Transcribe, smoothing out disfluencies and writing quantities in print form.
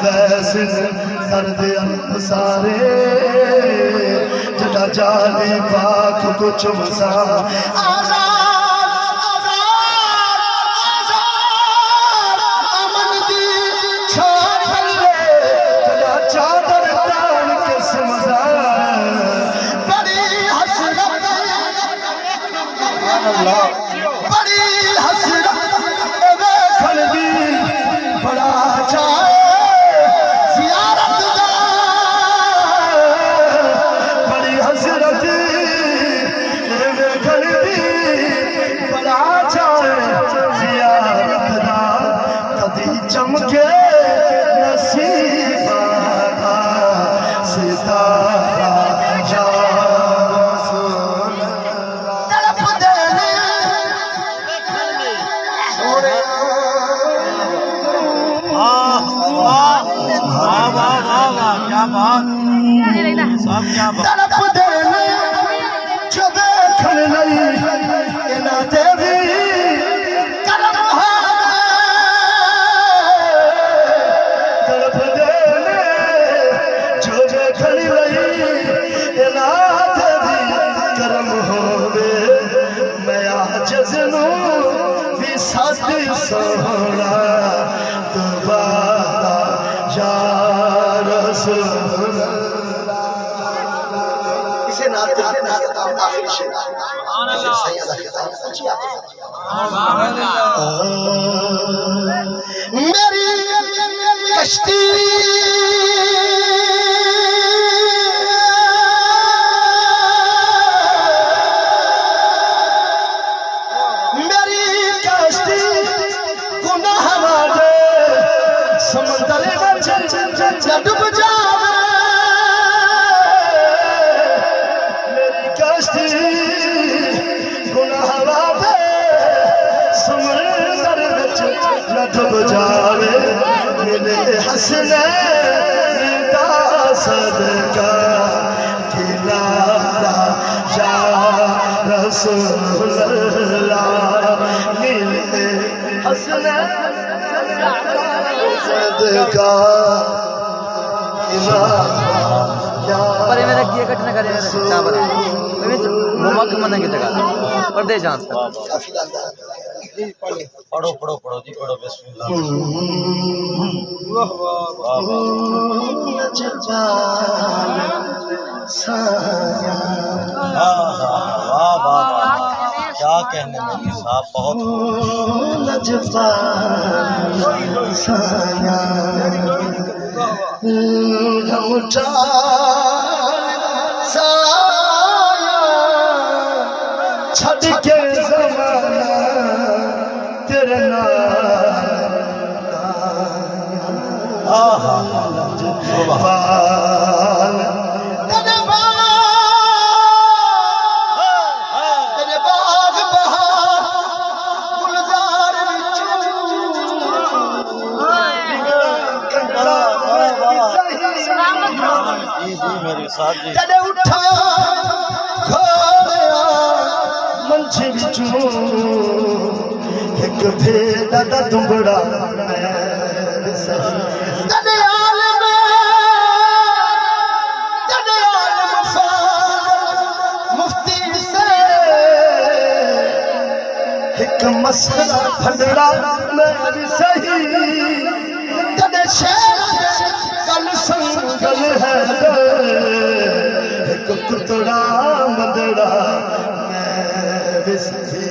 वैसिन दर्द सारे जदा जाने पाक कुछ मसा बड़ी हसरत देखण दी बड़ा चाहे ज़ियारत दा बड़ी हसरत देखण दी बड़ा चाहे ज़ियारत दा कदी चमके नसीबा दा सितारा तड़प देने जो देखण नहीं इना ते भी करम है तड़प देने जो देखण नहीं इना ते भी करम होवे मैं आज जनू भी साथ सोना दोबारा या रसूल मेरी कश्ती मेरी कश्ती गुनाह वाले समंदर में डूब जावे गुनाह वाले समंदर विच न डूब जावे मेरे हसनैन दा सदका खिलारा या रसूल अल्लाह मेरे हसनैन सदका पर मेरा किए कट न करे चावल मम्मा के मना की जगह पर दे जान पढ़ो पढ़ो पढ़ो जी पढ़ो बिस्मिल्लाह वाह वाह क्या कहने में साहब बहुत छड़ के ज़माना तेरे मेरे साथ जी उठा मंच बिचू एक भेड़ा दा दुंबड़ा मुफ्ती से एक मसला फंडड़ा मैं सही तने शेर गल संगल है एक कुतड़ा मंदड़ा मैं भी सही